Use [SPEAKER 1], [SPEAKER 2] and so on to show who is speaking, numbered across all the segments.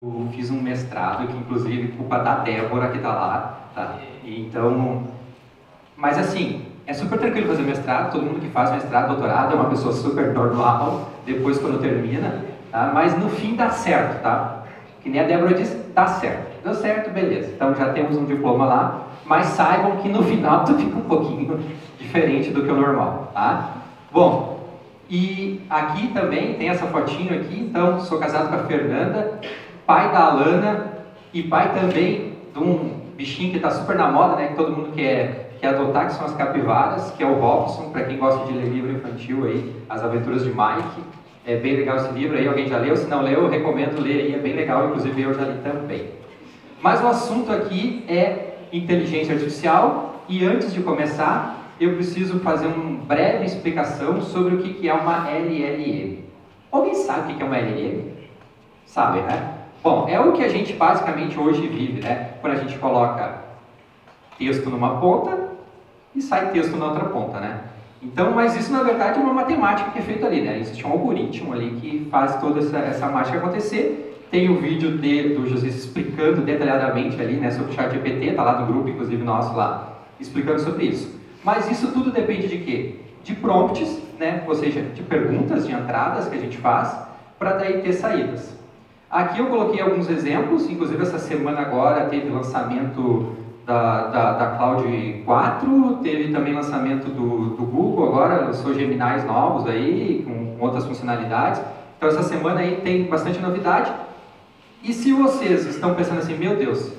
[SPEAKER 1] Eu fiz um mestrado, que inclusive culpa da Débora que tá lá, tá? Então, mas assim, é super tranquilo fazer mestrado, todo mundo que faz mestrado, doutorado é uma pessoa super normal, depois quando termina, tá? Mas no fim dá certo, tá? Que nem a Débora disse, dá certo. Deu certo, beleza. Então já temos um diploma lá, mas saibam que no final tu fica um pouquinho diferente do que o normal, tá? Bom, e aqui também tem essa fotinho aqui, então sou casado com a Fernanda, pai da Alana e pai também de um bichinho que está super na moda, né, que todo mundo quer adotar, que são as capivaras, que é o Robson, para quem gosta de ler livro infantil aí, As Aventuras de Mike. É bem legal esse livro aí, alguém já leu? Se não leu, eu recomendo ler aí, é bem legal, inclusive eu já li também. Mas o assunto aqui é inteligência artificial e antes de começar, eu preciso fazer uma breve explicação sobre o que é uma LLM. Alguém sabe o que é uma LLM? Sabe, né? Bom, é o que a gente basicamente hoje vive, né? Quando a gente coloca texto numa ponta e sai texto na outra ponta, né? Então, mas isso na verdade é uma matemática que é feita ali, né? Existe um algoritmo ali que faz toda essa mágica acontecer. Tem o vídeo do José explicando detalhadamente ali, né, sobre o ChatGPT, tá lá no grupo, inclusive nosso lá, explicando sobre isso. Mas isso tudo depende de quê? De prompts, né? Ou seja, de perguntas, de entradas que a gente faz, para daí ter saídas. Aqui eu coloquei alguns exemplos, inclusive essa semana agora teve lançamento da Cloud 4, teve também lançamento do Google, agora lançou Geminis novos aí, com outras funcionalidades. Então essa semana aí tem bastante novidade. E se vocês estão pensando assim, meu Deus,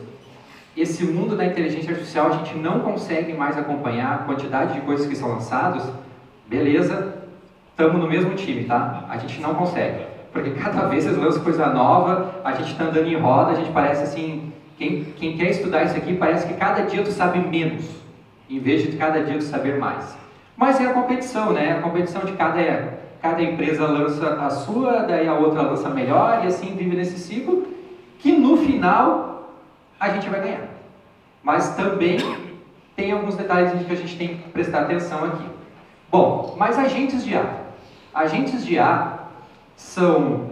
[SPEAKER 1] esse mundo da inteligência artificial a gente não consegue mais acompanhar a quantidade de coisas que são lançadas, beleza, estamos no mesmo time, tá? A gente não consegue. Porque cada vez vocês lançam coisa nova, a gente está andando em roda, a gente parece assim, quem quer estudar isso aqui parece que cada dia tu sabe menos, em vez de cada dia tu saber mais. Mas é a competição, né? A competição de cada empresa lança a sua, daí a outra lança melhor, e assim vive nesse ciclo, que no final a gente vai ganhar. Mas também tem alguns detalhes que a gente tem que prestar atenção aqui. Bom, mas agentes de IA. Agentes de IA são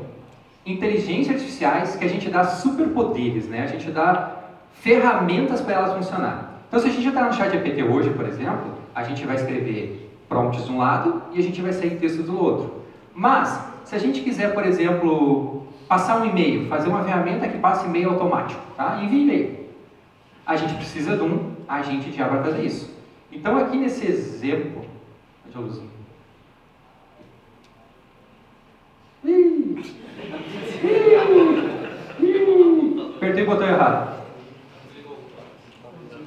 [SPEAKER 1] inteligências artificiais que a gente dá superpoderes, né? A gente dá ferramentas para elas funcionarem. Então, se a gente entrar no ChatGPT hoje, por exemplo, a gente vai escrever prompts de um lado e a gente vai sair texto do outro. Mas, se a gente quiser, por exemplo, passar um e-mail, fazer uma ferramenta que passe e-mail automático, tá? Envie e-mail. A gente precisa de um agente de IA para fazer isso. Então, aqui nesse exemplo, deixa eu luzinha. Apertei o botão errado.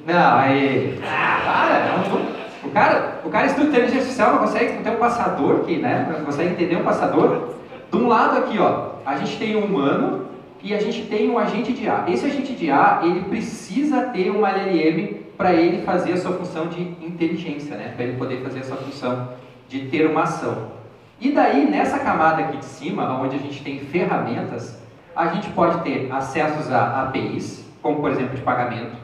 [SPEAKER 1] Não, aí. O cara estuda inteligência artificial, não consegue ter um passador aqui, né? Não consegue entender um passador. De um lado aqui, ó, a gente tem um humano e a gente tem um agente de IA. Esse agente de IA, ele precisa ter uma LLM para ele fazer a sua função de inteligência, né? Para ele poder fazer a sua função de ter uma ação. E daí, nessa camada aqui de cima, onde a gente tem ferramentas, a gente pode ter acessos a APIs, como por exemplo de pagamento,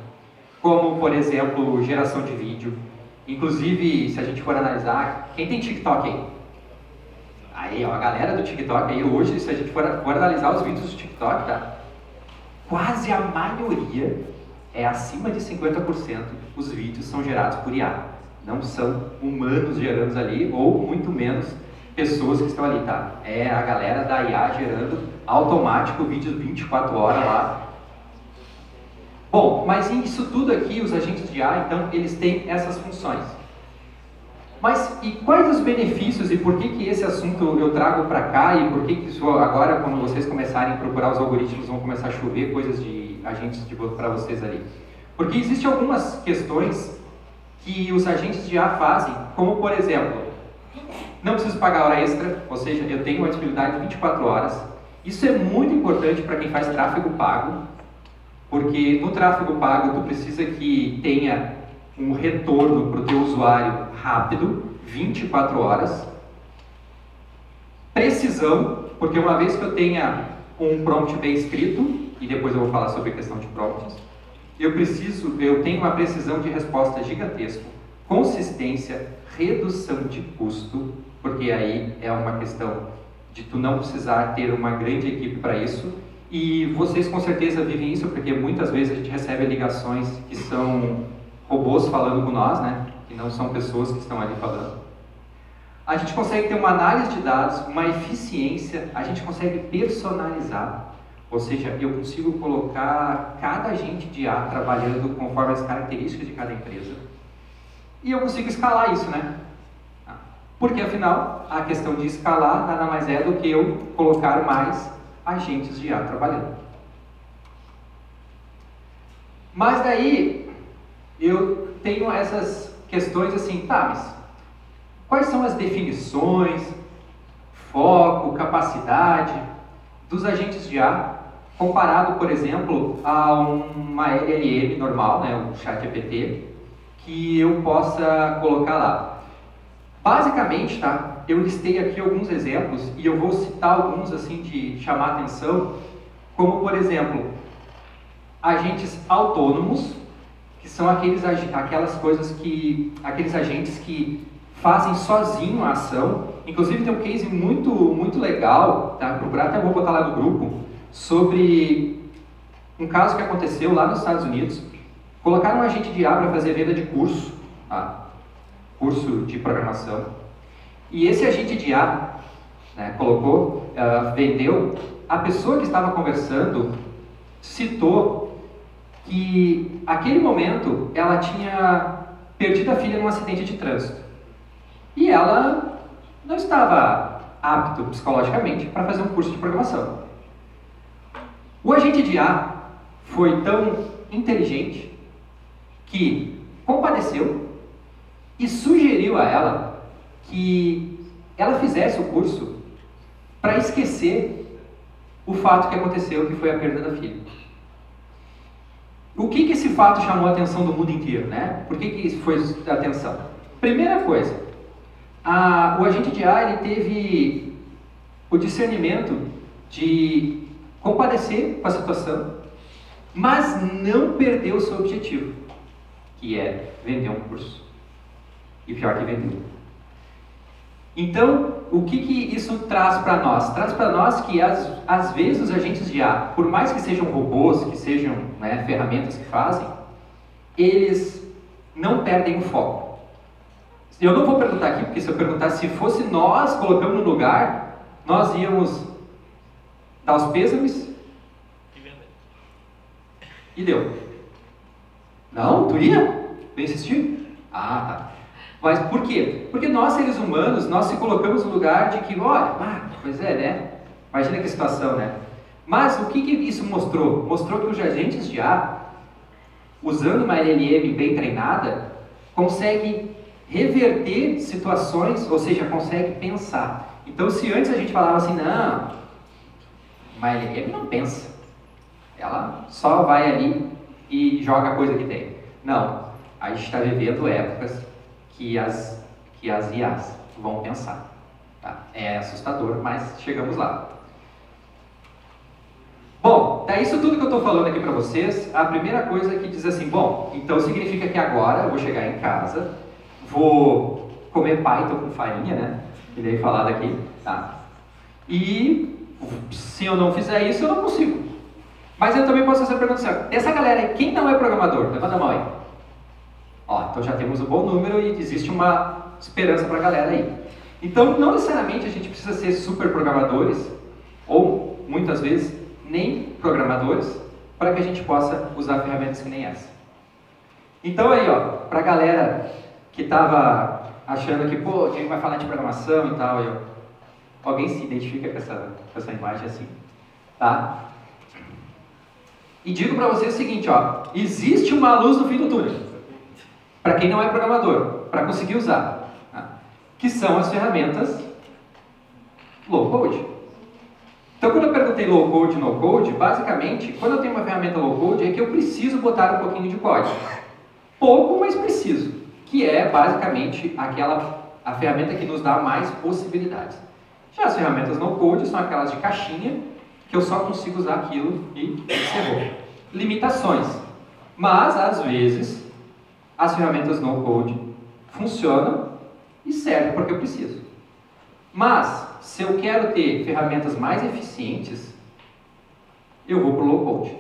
[SPEAKER 1] como por exemplo geração de vídeo. Inclusive, se a gente for analisar, quem tem TikTok aí? Aí, ó, a galera do TikTok aí hoje, se a gente for analisar os vídeos do TikTok, tá? Quase a maioria, acima de 50%, os vídeos são gerados por IA. Não são humanos gerando ali, ou muito menos pessoas que estão ali, tá? É a galera da IA gerando automático vídeos 24 horas lá. Bom, mas isso tudo aqui, os agentes de IA, então, eles têm essas funções. Mas, e quais os benefícios e por que esse assunto eu trago para cá e por que isso agora, quando vocês começarem a procurar os algoritmos, vão começar a chover coisas de agentes de para vocês ali? Porque existem algumas questões que os agentes de IA fazem, como por exemplo, não preciso pagar hora extra, ou seja, eu tenho uma disponibilidade de 24 horas. Isso é muito importante para quem faz tráfego pago, porque no tráfego pago tu precisa que tenha um retorno para o teu usuário rápido, 24 horas. Precisão, porque uma vez que eu tenha um prompt bem escrito, e depois eu vou falar sobre a questão de prompts, eu tenho uma precisão de resposta gigantesca, consistência, redução de custo, porque aí é uma questão de tu não precisar ter uma grande equipe para isso, e vocês com certeza vivem isso, porque muitas vezes a gente recebe ligações que são robôs falando com nós, né? Que não são pessoas que estão ali falando. A gente consegue ter uma análise de dados, uma eficiência, a gente consegue personalizar, ou seja, eu consigo colocar cada agente de IA trabalhando conforme as características de cada empresa. E eu consigo escalar isso, né? Porque afinal, a questão de escalar nada mais é do que eu colocar mais agentes de IA trabalhando. Mas daí, eu tenho essas questões assim, tá, mas quais são as definições, foco, capacidade dos agentes de IA comparado, por exemplo, a uma LLM normal, né, um ChatGPT, que eu possa colocar lá? Basicamente, tá, eu listei aqui alguns exemplos e eu vou citar alguns assim de chamar a atenção, como por exemplo, agentes autônomos, que são aqueles agentes que fazem sozinho a ação. Inclusive tem um case muito legal, tá? Procurar, até vou botar lá no grupo, sobre um caso que aconteceu lá nos Estados Unidos. Colocaram um agente de IA para fazer venda de curso, tá? Curso de programação. E esse agente de IA, né, vendeu, a pessoa que estava conversando citou que naquele momento ela tinha perdido a filha num acidente de trânsito. E ela não estava apta psicologicamente para fazer um curso de programação. O agente de IA foi tão inteligente que compadeceu e sugeriu a ela que ela fizesse o curso para esquecer o fato que aconteceu, que foi a perda da filha. O que esse fato chamou a atenção do mundo inteiro, né? Por que isso foi a atenção? Primeira coisa, o agente de IA ele teve o discernimento de compadecer com a situação, mas não perdeu o seu objetivo, que é vender um curso. E pior que vendeu. Então, o que isso traz para nós? Traz para nós que, às vezes, os agentes de IA, por mais que sejam robôs, que sejam, né, ferramentas que fazem, eles não perdem o foco. Eu não vou perguntar aqui, porque se eu perguntar se fosse nós colocando no lugar, nós íamos dar os pêsames e deu. Não? Tu ia? Tu insistir? Ah, tá. Mas por quê? Porque nós, seres humanos, nós se colocamos no lugar de que, olha, pois é, né? Imagina que situação, né? Mas o que isso mostrou? Mostrou que os agentes de IA, usando uma LLM bem treinada, consegue reverter situações, ou seja, consegue pensar. Então, se antes a gente falava assim, não, uma LLM não pensa. Ela só vai ali e joga a coisa que tem. Não, a gente está vivendo épocas que as IAs vão pensar. Tá? É assustador, mas chegamos lá. Bom, é isso tudo que eu estou falando aqui para vocês. A primeira coisa é que diz assim, bom, então significa que agora eu vou chegar em casa, vou comer Python com farinha, né? Ele aí falado aqui, tá? E se eu não fizer isso, eu não consigo. Mas eu também posso fazer a pergunta assim, essa galera aí, quem não é programador? Levanta a mão aí. Ó, então já temos um bom número e existe uma esperança para a galera aí. Então, não necessariamente a gente precisa ser super programadores, ou muitas vezes nem programadores, para que a gente possa usar ferramentas que nem essa. Então aí, ó, para a galera que estava achando que, pô, quem vai falar de programação e tal, alguém se identifica com essa imagem assim, tá? E digo para vocês o seguinte, ó, existe uma luz no fim do túnel. Para quem não é programador, para conseguir usar, tá? Que são as ferramentas low code. Então, quando eu perguntei low code e no code, basicamente, quando eu tenho uma ferramenta low code, é que eu preciso botar um pouquinho de código. Pouco, mas preciso. Que é, basicamente, a ferramenta que nos dá mais possibilidades. Já as ferramentas no code são aquelas de caixinha, que eu só consigo usar aquilo e encerrou. Limitações. Mas, às vezes, as ferramentas no code funcionam e servem porque eu preciso. Mas, se eu quero ter ferramentas mais eficientes, eu vou para o low code.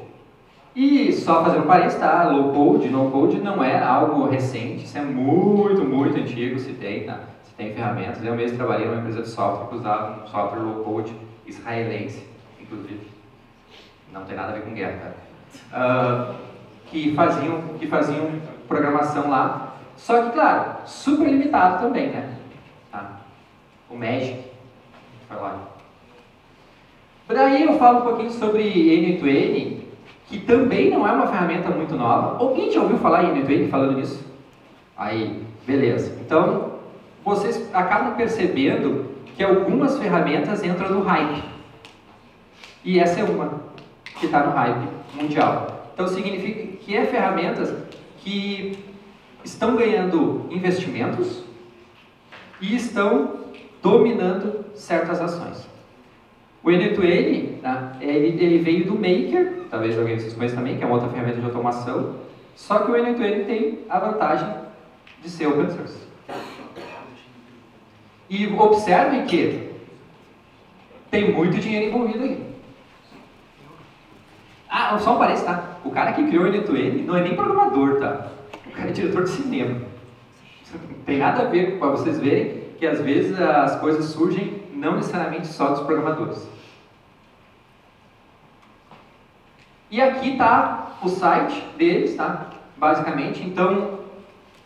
[SPEAKER 1] E só fazendo um parênteses, tá? Low code, no code não é algo recente, isso é muito, muito antigo, se tem, tá? Se tem ferramentas. Eu mesmo trabalhei numa empresa de software que usava um software low code israelense, inclusive. Não tem nada a ver com guerra, tá? Que faziam programação lá. Só que, claro, super limitado também, né? Tá? O Magic, foi lá. Daí eu falo um pouquinho sobre N2N, que também não é uma ferramenta muito nova. Alguém já ouviu falar em N2N falando nisso? Aí, beleza. Então, vocês acabam percebendo que algumas ferramentas entram no hype. E essa é uma que está no hype mundial. Então, significa que é ferramentas que estão ganhando investimentos e estão dominando certas ações. O N2N, tá? ele veio do Maker, talvez alguém de vocês conheça também, que é uma outra ferramenta de automação, só que o N2N tem a vantagem de ser open source. E observem que tem muito dinheiro envolvido aí. Ah, só um parênteses, tá? O cara que criou o N2N não é nem programador, tá? O cara é diretor de cinema. Não tem nada a ver, para vocês verem que às vezes as coisas surgem não necessariamente só dos programadores. E aqui está o site deles, tá? Basicamente. Então,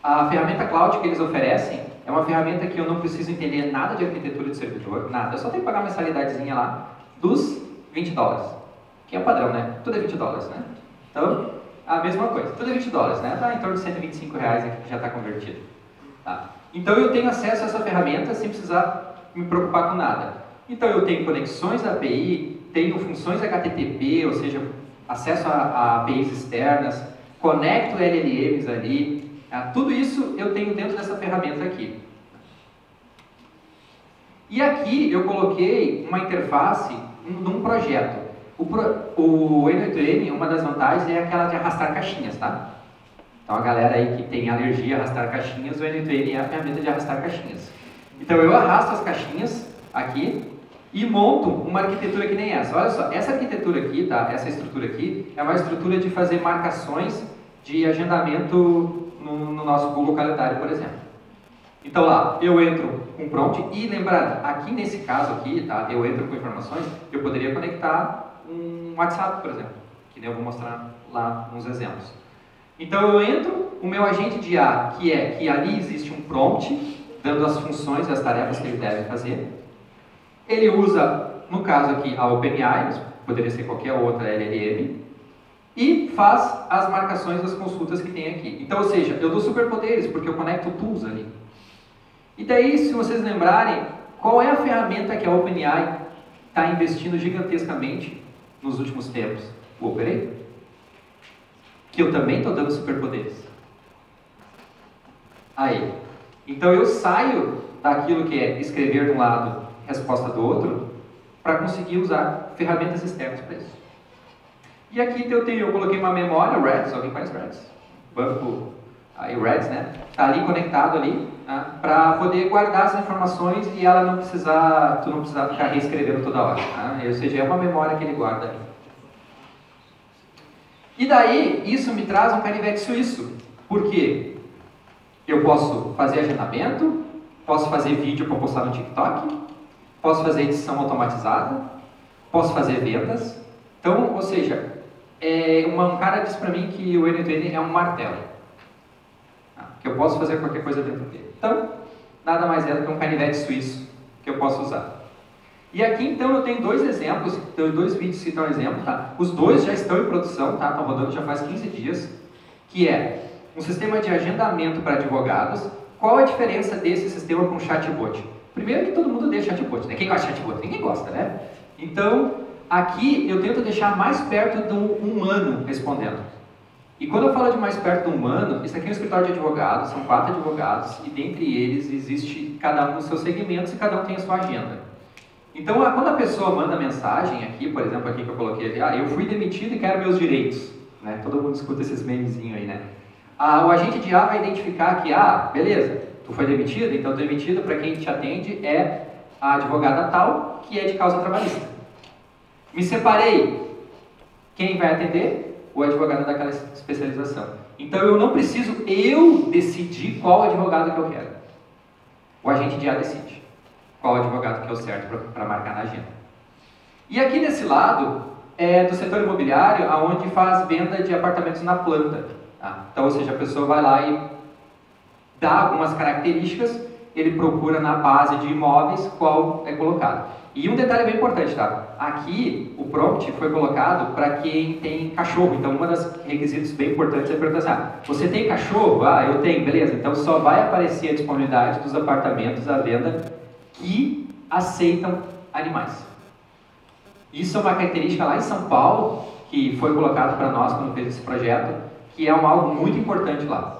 [SPEAKER 1] a ferramenta cloud que eles oferecem é uma ferramenta que eu não preciso entender nada de arquitetura de servidor, nada. Eu só tenho que pagar uma mensalidadezinha lá dos $20, que é o padrão, né? Tudo é $20, né? Então, a mesma coisa. Tudo é $20, né? Tá em torno de R$125 aqui que já está convertido. Tá? Então, eu tenho acesso a essa ferramenta sem precisar me preocupar com nada. Então, eu tenho conexões da API, tenho funções HTTP, ou seja, acesso a APIs externas, conecto LLMs ali, tá? Tudo isso eu tenho dentro dessa ferramenta aqui. E aqui eu coloquei uma interface num projeto. O N2N, uma das vantagens é aquela de arrastar caixinhas, tá? Então a galera aí que tem alergia a arrastar caixinhas, o N2N é a ferramenta de arrastar caixinhas. Então eu arrasto as caixinhas aqui e monto uma arquitetura que nem essa. Olha só, essa arquitetura aqui, tá? Essa estrutura aqui é uma estrutura de fazer marcações de agendamento no nosso Google Calendário, por exemplo. Então lá, eu entro com prompt e lembrando, aqui nesse caso aqui, tá? Eu entro com informações, eu poderia conectar um WhatsApp, por exemplo, que nem eu vou mostrar lá uns exemplos. Então eu entro, o meu agente de IA, que é que ali existe um prompt, dando as funções e as tarefas que ele deve fazer. Ele usa, no caso aqui, a OpenAI, mas poderia ser qualquer outra LLM, e faz as marcações das consultas que tem aqui. Então, ou seja, eu dou superpoderes, porque eu conecto tools ali. E daí, se vocês lembrarem, qual é a ferramenta que a OpenAI está investindo gigantescamente nos últimos tempos? O Opera, que eu também estou dando superpoderes. Aí. Então eu saio daquilo que é escrever de um lado, resposta do outro, para conseguir usar ferramentas externas para isso. E aqui eu coloquei uma memória, Redis, alguém conhece Redis? Banco, aí Redis, né? Está ali conectado ali, tá? Para poder guardar as informações e ela não precisar, tu não precisar ficar reescrevendo toda hora. Tá? Ou seja, é uma memória que ele guarda ali. E daí, isso me traz um canivete suíço. Por quê? Eu posso fazer agendamento, posso fazer vídeo para postar no TikTok, posso fazer edição automatizada, posso fazer vendas. Então, ou seja, um cara disse para mim que o N2N é um martelo, que eu posso fazer qualquer coisa dentro dele. Então, nada mais é do que um canivete suíço que eu posso usar. E aqui, então, eu tenho dois exemplos, tenho dois vídeos que dão exemplo, tá? Os dois já estão em produção, tá? Estão rodando já faz 15 dias, que é um sistema de agendamento para advogados. Qual a diferença desse sistema com chatbot? Primeiro que todo mundo odeia chatbot, né? Quem gosta de chatbot? Ninguém gosta, né? Então, aqui eu tento deixar mais perto do humano respondendo. E quando eu falo de mais perto do humano, isso aqui é um escritório de advogados, são 4 advogados, e dentre eles existe cada um nos seus segmentos e cada um tem a sua agenda. Então, quando a pessoa manda mensagem aqui, por exemplo, aqui que eu coloquei aqui, eu fui demitido e quero meus direitos. Né? Todo mundo escuta esses memezinhos aí, né? O agente de IA vai identificar que, beleza, tu foi demitido, então demitido para quem te atende é a advogada tal, que é de causa trabalhista. Me separei, Quem vai atender? O advogado daquela especialização. Então eu não preciso eu decidir qual advogado que eu quero. O agente de IA decide qual advogado que é o certo para marcar na agenda. E aqui nesse lado é do setor imobiliário, onde faz venda de apartamentos na planta. Tá? Então, ou seja, a pessoa vai lá e dá algumas características, ele procura na base de imóveis qual é colocado. E um detalhe bem importante, tá? Aqui o prompt foi colocado para quem tem cachorro. Então, uma das requisitos bem importantes é perguntar assim, você tem cachorro? Ah, eu tenho, beleza. Então só vai aparecer a disponibilidade dos apartamentos à venda que aceitam animais. Isso é uma característica lá em São Paulo, que foi colocado para nós quando fez esse projeto, que é algo muito importante lá.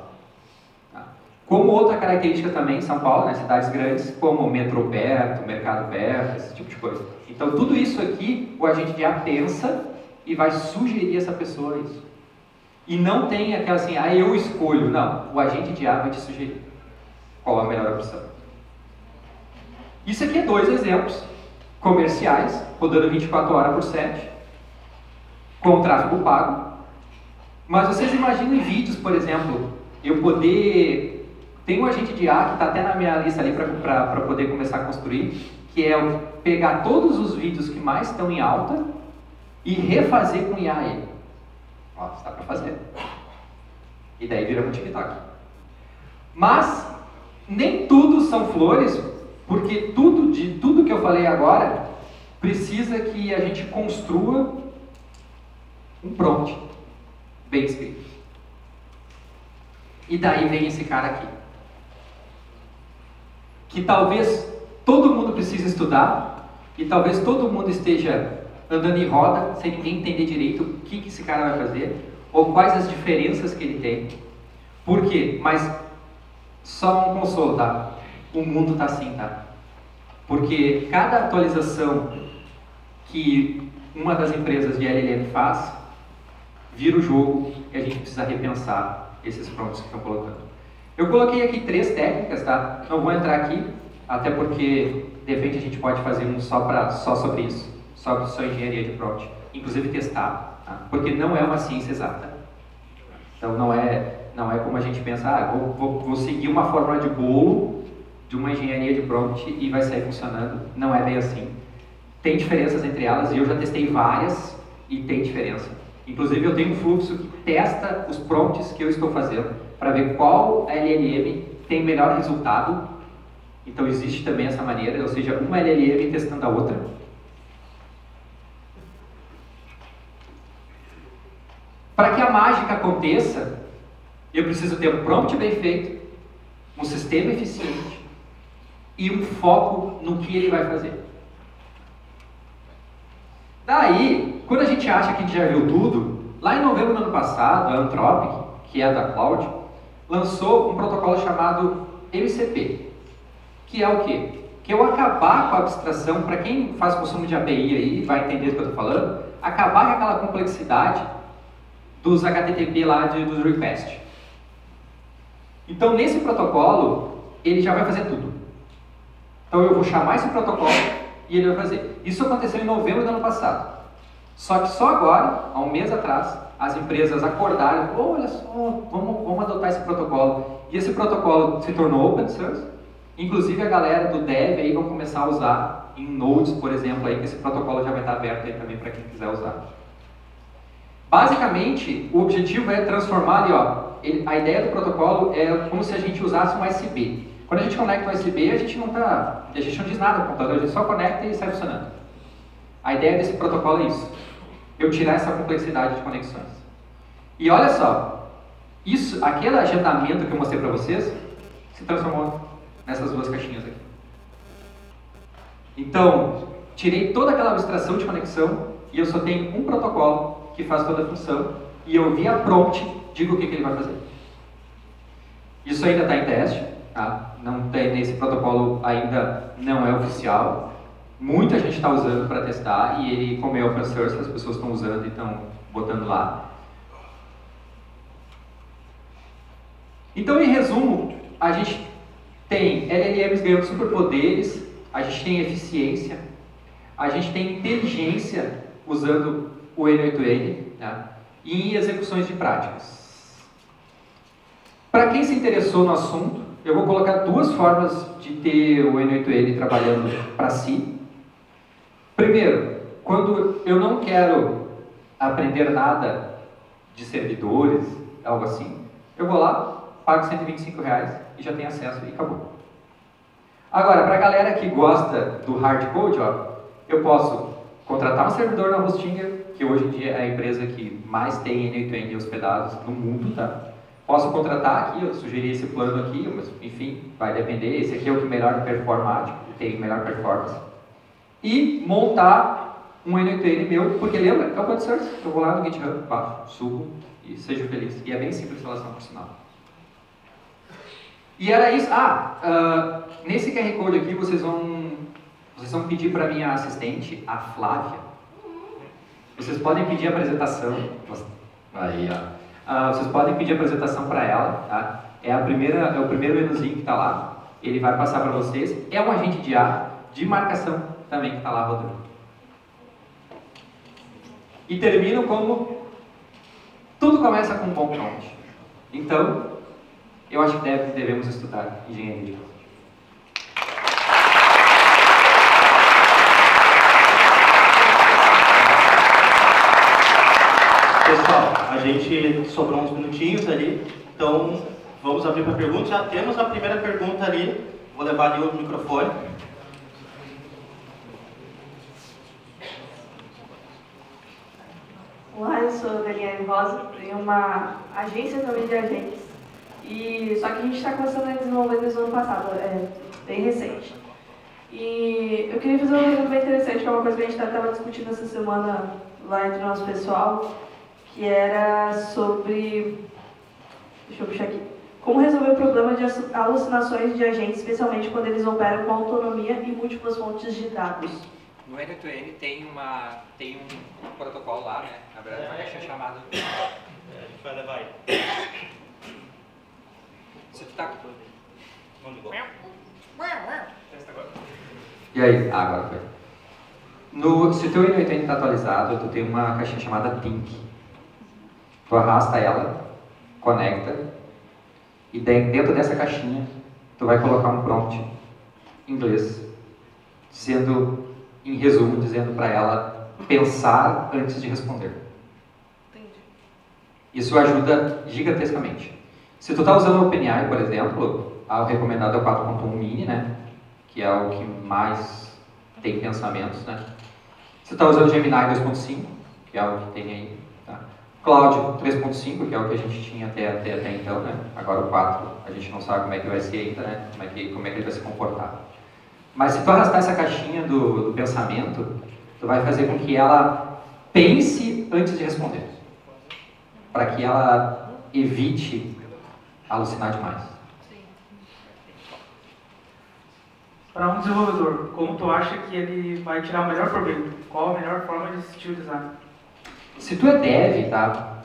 [SPEAKER 1] Como outra característica também em São Paulo, né, cidades grandes, como metrô perto, mercado perto, esse tipo de coisa. Então tudo isso aqui, o agente de IA pensa e vai sugerir essa pessoa isso. E não tem aquela assim, eu escolho. Não, o agente de IA vai te sugerir qual é a melhor opção. Isso aqui é 2 exemplos comerciais, rodando 24 horas por 7, com tráfego pago. Mas vocês imaginem vídeos, por exemplo, eu poder... Tem um agente de IA que está até na minha lista ali para poder começar a construir, que é eu pegar todos os vídeos que mais estão em alta e refazer com IA ele. Ó, está para fazer. E daí vira um TikTok. Mas nem tudo são flores, porque tudo que eu falei agora precisa que a gente construa um prompt bem escrito. E daí vem esse cara aqui, que talvez todo mundo precise estudar e talvez todo mundo esteja andando em roda sem ninguém entender direito o que esse cara vai fazer ou quais as diferenças que ele tem. Por quê? Mas só um consolo, tá? O mundo tá assim, tá? Porque cada atualização que uma das empresas de LLM faz vira o jogo e a gente precisa repensar esses prompts que estão colocando. Eu coloquei aqui 3 técnicas, tá? Não vou entrar aqui, até porque de repente a gente pode fazer um só sobre isso, só engenharia de prompt, inclusive testar, tá? Porque não é uma ciência exata. Então não é como a gente pensa, vou seguir uma fórmula de bolo de uma engenharia de prompt e vai sair funcionando. Não é bem assim. Tem diferenças entre elas e eu já testei várias e tem diferença. Inclusive eu tenho um fluxo que testa os prompts que eu estou fazendo para ver qual LLM tem melhor resultado. Então existe também essa maneira, ou seja, uma LLM testando a outra. Para que a mágica aconteça, eu preciso ter um prompt bem feito, um sistema eficiente e um foco no que ele vai fazer. Daí, quando a gente acha que a gente já viu tudo, lá em novembro do ano passado, a Anthropic, que é da Cloud, lançou um protocolo chamado MCP, que é o quê? Que é eu acabar com a abstração, para quem faz consumo de API aí, vai entender o que eu estou falando, acabar com aquela complexidade dos HTTP lá dos requests. Então, nesse protocolo, ele já vai fazer tudo. Então, eu vou chamar esse protocolo e ele vai fazer. Isso aconteceu em novembro do ano passado. Só que só agora, há um mês atrás, as empresas acordaram, olha só, vamos adotar esse protocolo. E esse protocolo se tornou open source. Inclusive a galera do dev aí vão começar a usar em Nodes, por exemplo, aí, que esse protocolo já vai estar aberto aí também para quem quiser usar. Basicamente, o objetivo é transformar ali, a ideia do protocolo é como se a gente usasse um USB. Quando a gente conecta um USB, a gente não diz nada no computador, a gente só conecta e sai funcionando. A ideia desse protocolo é isso. Eu tirar essa complexidade de conexões. E olha só, aquele agendamento que eu mostrei para vocês, se transformou nessas 2 caixinhas aqui. Então, tirei toda aquela abstração de conexão e eu só tenho um protocolo que faz toda a função e eu via prompt, digo o que ele vai fazer. Isso ainda está em teste, tá? Não tem, esse protocolo ainda não é oficial. Muita gente está usando para testar e ele, como é open source, as pessoas estão usando e estão botando lá. Então, em resumo, a gente tem LLMs ganhando superpoderes, a gente tem eficiência, a gente tem inteligência usando o N8N, né? E execuções de práticas. Para quem se interessou no assunto, eu vou colocar duas formas de ter o N8N trabalhando para si. Primeiro, quando eu não quero aprender nada de servidores, algo assim, eu vou lá, pago R$125 e já tenho acesso e acabou. Agora, para a galera que gosta do hard code, ó, eu posso contratar um servidor na Hostinger, que hoje em dia é a empresa que mais tem N8N hospedados no mundo, tá? Posso contratar aqui, eu sugeri esse plano aqui, mas enfim, vai depender. Esse aqui é o que melhor performa, tipo, tem melhor performance. E montar um N8N meu, porque lembra, é open source. Eu vou lá no GitHub, baixo, subo e seja feliz. E é bem simples a instalação, por sinal. E era isso. Nesse QR Code aqui vocês vão pedir para minha assistente, a Flávia. Vocês podem pedir a apresentação. Aí, ó. Vocês podem pedir a apresentação para ela. Tá? É o primeiro menuzinho que está lá. Ele vai passar para vocês. É um agente de IA de marcação também que está lá rodando. E termino como tudo começa com um bom prompt. Então, eu acho que devemos estudar engenharia de código.
[SPEAKER 2] Pessoal, a gente sobrou uns minutinhos ali, então vamos abrir para perguntas. Já temos a primeira pergunta ali, vou levar ali o microfone.
[SPEAKER 3] Olá, eu sou a Daniela Rosa, tenho uma agência também de agentes, só que a gente está começando a desenvolver desde o ano passado, é bem recente. E eu queria fazer uma pergunta bem interessante, que é uma coisa que a gente estava discutindo essa semana lá entre o nosso pessoal, que era sobre, deixa eu puxar aqui, como resolver o problema de alucinações de agentes, especialmente quando eles operam com autonomia e múltiplas fontes de dados.
[SPEAKER 1] No N8N tem um protocolo lá, né? Na verdade, uma caixa chamada...
[SPEAKER 2] A gente vai levar aí.
[SPEAKER 1] Se tu tá...
[SPEAKER 2] Não ligou? Testa agora.
[SPEAKER 1] E aí? Agora foi. Se o teu N8N está atualizado, tu tem uma caixinha chamada Think. Tu arrasta ela, conecta, e dentro dessa caixinha, tu vai colocar um prompt em inglês, em resumo, dizendo para ela pensar antes de responder.
[SPEAKER 3] Entendi.
[SPEAKER 1] Isso ajuda gigantescamente. Se tu está usando o OpenAI, por exemplo, o recomendado é o 4.1 Mini, né? Que é o que mais tem pensamentos, né? Se tu está usando o Gemini 2.5, que é o que tem aí, tá? Cloud 3.5, que é o que a gente tinha até então, né? Agora o 4, a gente não sabe como é que vai ser ainda, né? Como é que ele vai se comportar. Mas se tu arrastar essa caixinha do pensamento, tu vai fazer com que ela pense antes de responder. Para que ela evite alucinar demais.
[SPEAKER 4] Para um desenvolvedor, como tu acha que ele vai tirar o melhor proveito? Qual a melhor forma de assistir o design?
[SPEAKER 1] Se tu é dev, tá?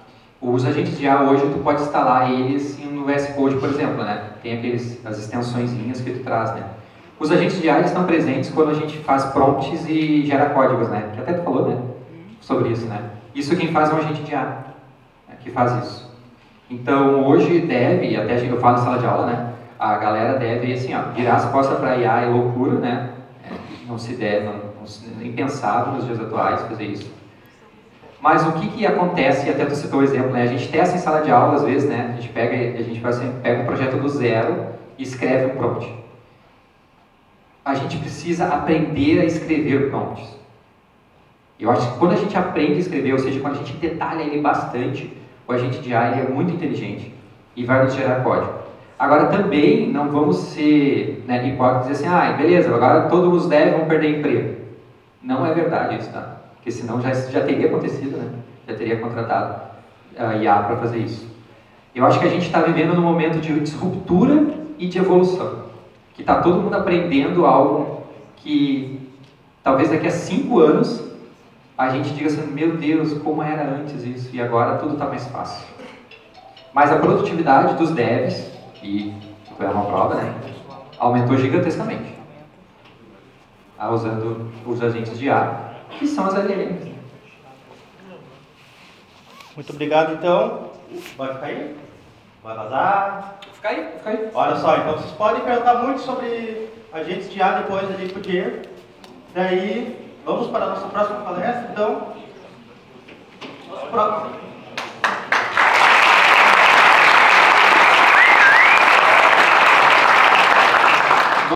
[SPEAKER 1] Os agentes de IA hoje tu pode instalar eles no VS Code, por exemplo, né? Tem as extensõezinhas que tu traz, né? Os agentes de IA estão presentes quando a gente faz prompts e gera códigos, né? Que até tu falou, né? Sobre isso, né? Isso quem faz é um agente de IA, né? Que faz isso. Então, hoje dev, até eu falo em sala de aula, né? A galera deve, assim, ó, virar as costas para IA é loucura, né? Não se deve, impensável nos dias atuais fazer isso. Mas o que acontece, até tu citou o exemplo, né? A gente testa em sala de aula, às vezes, né? A gente pega um projeto do zero e escreve um prompt. A gente precisa aprender a escrever prompts. Eu acho que quando a gente aprende a escrever, ou seja, quando a gente detalha ele bastante, o agente de AI é muito inteligente e vai nos gerar código. Agora, também não vamos ser, né, hipócritas e dizer assim, beleza, agora todos os devs vão perder emprego. Não é verdade isso, tá? Porque senão já teria acontecido, né? Já teria contratado a IA para fazer isso. Eu acho que a gente está vivendo num momento de disruptura e de evolução. Que está todo mundo aprendendo algo que talvez daqui a 5 anos a gente diga assim, meu Deus, como era antes isso, e agora tudo está mais fácil. Mas a produtividade dos devs, e foi uma prova, né, aumentou gigantescamente, usando os agentes de IA, que são as LLMs.
[SPEAKER 2] Muito obrigado, então. Pode ficar aí? Vai vazar?
[SPEAKER 1] Fica aí, fica aí.
[SPEAKER 2] Olha só, então vocês podem perguntar muito sobre agentes de ar depois ali pro Diego. Daí, vamos para a nossa próxima palestra, então. Nosso próximo.